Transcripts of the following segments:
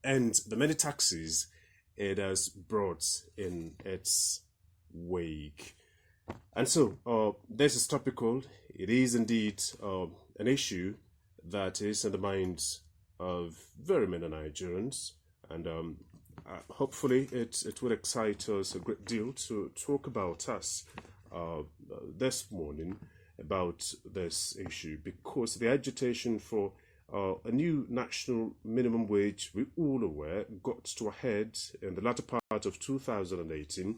and the many taxes it has brought in its wake. And so, this is topical. It is indeed an issue that is in the minds of very many Nigerians, and hopefully it will excite us a great deal to talk about us this morning about this issue, because the agitation for a new national minimum wage, we all aware, got to a head in the latter part of 2018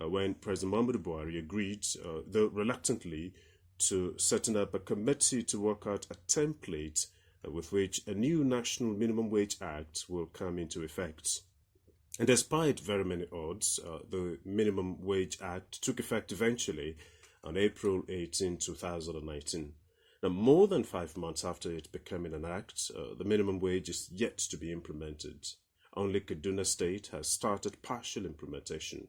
when President Muhammadu Buhari agreed, though reluctantly, to setting up a committee to work out a template with which a new National Minimum Wage Act will come into effect. And despite very many odds, the Minimum Wage Act took effect eventually on April 18, 2019. Now, more than 5 months after it becoming an act, the minimum wage is yet to be implemented. Only Kaduna State has started partial implementation.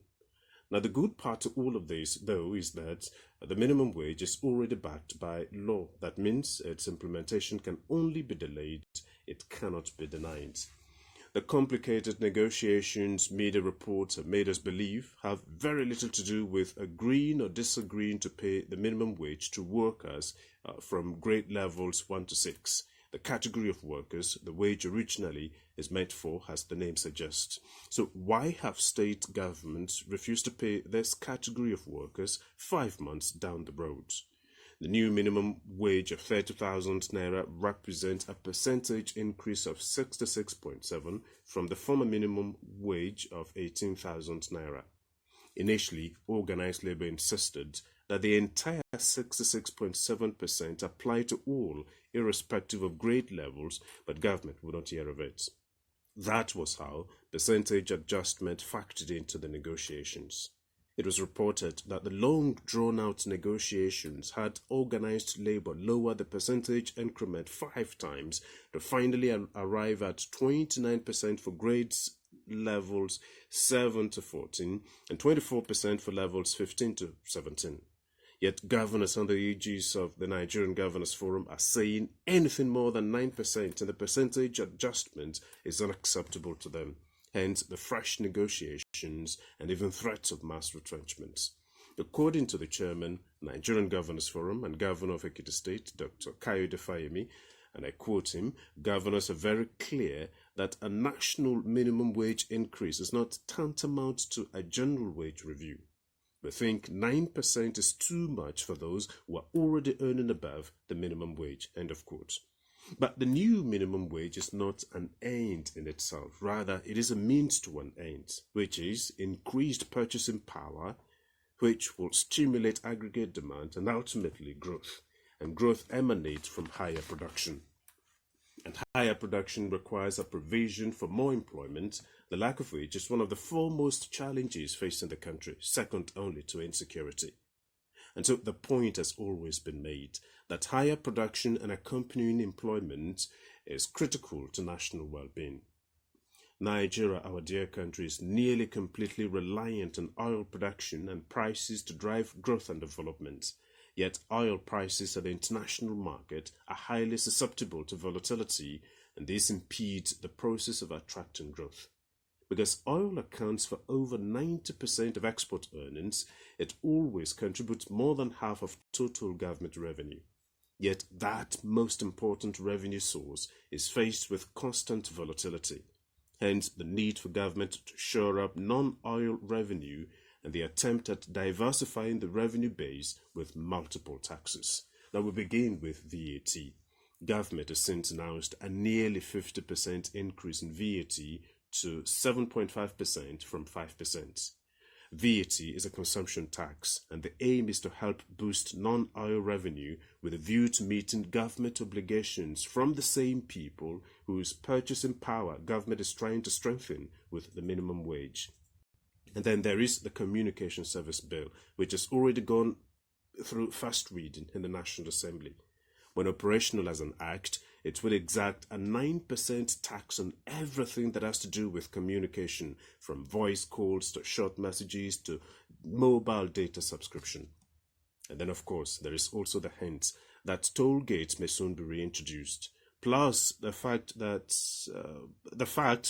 Now, the good part to all of this, though, is that the minimum wage is already backed by law. That means its implementation can only be delayed, it cannot be denied. The complicated negotiations media reports have made us believe have very little to do with agreeing or disagreeing to pay the minimum wage to workers from grade levels 1 to 6. The category of workers the wage originally is meant for, as the name suggests. So why have state governments refused to pay this category of workers 5 months down the road? The new minimum wage of 30,000 naira represents a percentage increase of 66.7 from the former minimum wage of 18,000 naira. Initially, organized labor insisted that the entire 66.7% apply to all, irrespective of grade levels, but government would not hear of it. That was how percentage adjustment factored into the negotiations. It was reported that the long drawn-out negotiations had organized labor lower the percentage increment 5 times to finally arrive at 29% for grades levels 7 to 14 and 24% for levels 15 to 17. Yet governors under the aegis of the Nigerian Governors Forum are saying anything more than 9% in the percentage adjustment is unacceptable to them. Hence the fresh negotiations and even threats of mass retrenchments. According to the chairman, Nigerian Governors Forum and Governor of Ekiti State, Dr. Kayode Fayemi, and I quote him, governors are very clear that a national minimum wage increase is not tantamount to a general wage review. We think 9% is too much for those who are already earning above the minimum wage, end of quote. But the new minimum wage is not an end in itself. Rather, it is a means to an end, which is increased purchasing power, which will stimulate aggregate demand and ultimately growth. And growth emanates from higher production. And higher production requires a provision for more employment, the lack of which is one of the foremost challenges facing the country, second only to insecurity. And so the point has always been made that higher production and accompanying employment is critical to national well-being. Nigeria, our dear country, is nearly completely reliant on oil production and prices to drive growth and development. Yet oil prices at the international market are highly susceptible to volatility, and this impedes the process of attracting growth. Because oil accounts for over 90% of export earnings, it always contributes more than half of total government revenue. Yet that most important revenue source is faced with constant volatility. Hence the need for government to shore up non-oil revenue and the attempt at diversifying the revenue base with multiple taxes. Now we begin with VAT. Government has since announced a nearly 50% increase in VAT to 7.5% from 5%. VAT is a consumption tax, and the aim is to help boost non-oil revenue with a view to meeting government obligations from the same people whose purchasing power government is trying to strengthen with the minimum wage. And then there is the Communication Service Bill, which has already gone through first reading in the National Assembly. When operational as an act, it will exact a 9% tax on everything that has to do with communication, from voice calls to short messages to mobile data subscription. And then, of course, there is also the hint that toll gates may soon be reintroduced. plus the fact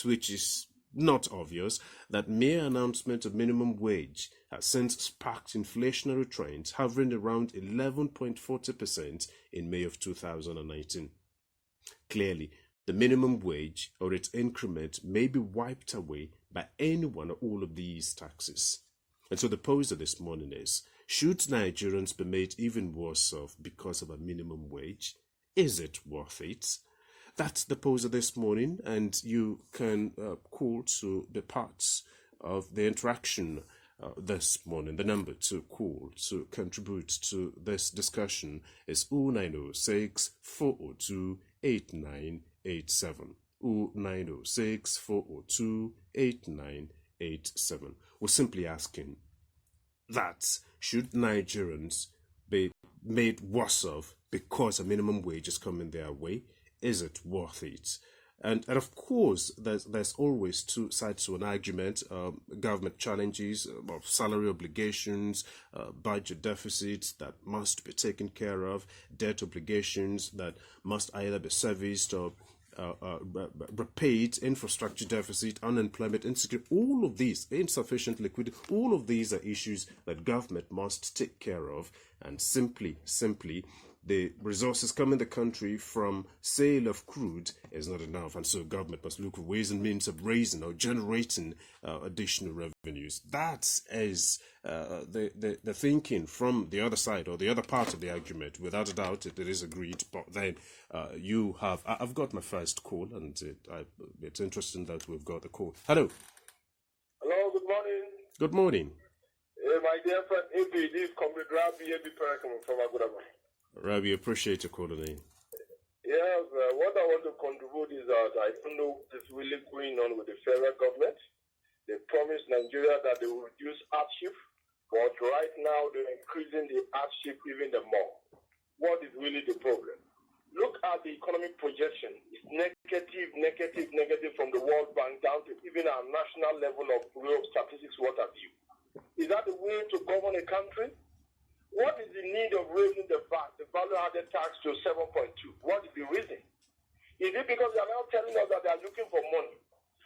which is not obvious, that mere announcement of minimum wage has since sparked inflationary trends hovering around 11.40% in May of 2019. Clearly, the minimum wage or its increment may be wiped away by any one or all of these taxes. And so the poster this morning is, should Nigerians be made even worse off because of a minimum wage? Is it worth it? That's the poster this morning, and you can call to be parts of the interaction this morning. The number to call to contribute to this discussion is 0906 402 8987. 0906 402 8987. We're simply asking that should Nigerians be made worse off because a minimum wage is coming their way? Is it worth it? And of course, there's always two sides to an argument. Government challenges, salary obligations, budget deficits that must be taken care of, debt obligations that must either be serviced or repaid, infrastructure deficit, unemployment, insecurity, all of these, insufficient liquidity, all of these are issues that government must take care of, and simply the resources coming in the country from sale of crude is not enough, and so government must look for ways and means of raising or generating additional revenues. That is the thinking from the other side or the other part of the argument. Without a doubt, it is agreed. But then you have, I've got my first call, and it's interesting that we've got the call. Hello. Hello. Good morning. Good morning. My dear friend, AP, this is Comrade Rabi from Agudama. Rabi, appreciate your calling in. Yes, what I want to contribute is that I don't know what's really going on with the federal government. They promised Nigeria that they will reduce hardship, but right now they're increasing the hardship even more. What is really the problem? Look at the economic projection. It's negative from the World Bank down to even our national level of Bureau of Statistics water view. Is that the way to govern a country? What is the need of raising the VAT, the value-added tax to 7.2? What is the reason? Is it because they are now telling us that they are looking for money?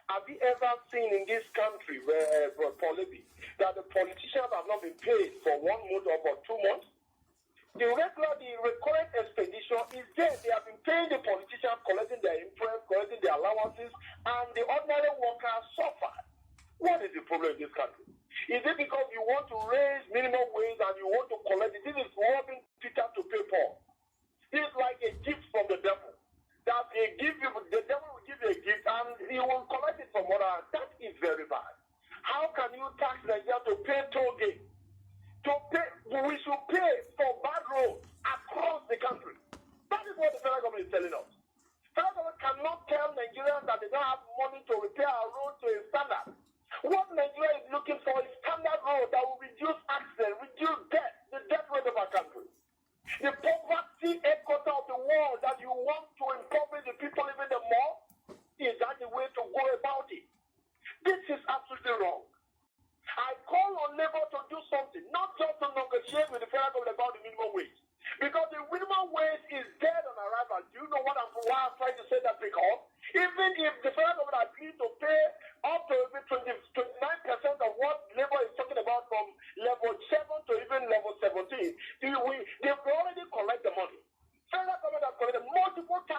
Have you ever seen in this country, that the politicians have not been paid for 1 month or for 2 months? The recurrent expedition is there. They have been paying the politicians, collecting their interest, collecting their allowances, and the ordinary workers suffer. What is the problem in this country? Is it because you want to raise minimum wage and you want to collect it? This is robbing Peter to pay Paul. This is like a gift from the devil. That the devil will give you a gift and he will collect it from others. That is very bad. How can you tax Nigeria to pay toll gate? We should pay for bad roads across the country. That is what the federal government is telling us. Federal government cannot tell Nigerians that they don't have money to repair our roads to a standard. What Nigeria is looking for is standard road that will reduce accidents, reduce death, the death rate of our country. The poverty headquarters of the world that you want to impoverish the people living the more, is that the way to go about it? This is absolutely wrong. I call on Labour to do something, not just to negotiate with the federal government about the minimum wage. Because the minimum wage is dead on arrival. Do you know why I'm trying to say that? Because even if the federal government agrees to pay up to 29% of what Labour is talking about from level 7 to even level 17, they've already collected the money. Federal government has collected multiple times.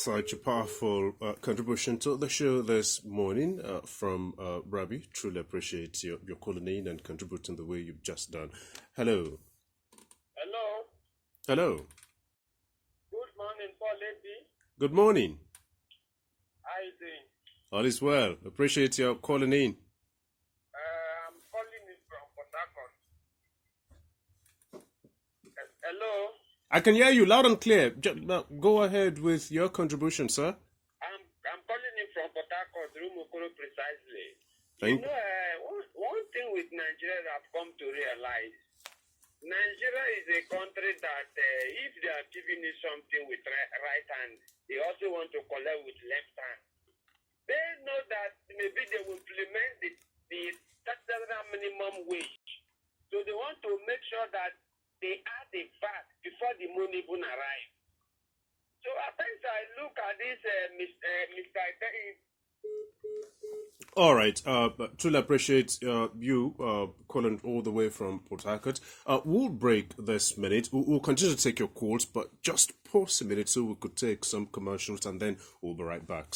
such a powerful contribution to the show this morning from Rabi. Truly appreciate your calling in and contributing the way you've just done. Hello. Hello. Hello. Good morning, Paul Lady. Good morning. How are you doing? All is well. Appreciate your calling in. I'm calling you from Port Harcourt. Hello. I can hear you loud and clear. Go ahead with your contribution, sir. I'm calling you from Port Harcourt, Rumokoro precisely. Thank You know, one thing with Nigeria that I've come to realize, Nigeria is a country that if they are giving you something with right hand, they also want to collect with left hand. They know that maybe they will implement the statutory minimum wage. So they want to make sure that they add the VAT before the money even arrives. So as I look at this, Mr. All right. Truly appreciate you calling all the way from Port Harcourt. We'll break this minute. We'll continue to take your calls, but just pause a minute so we could take some commercials and then we'll be right back.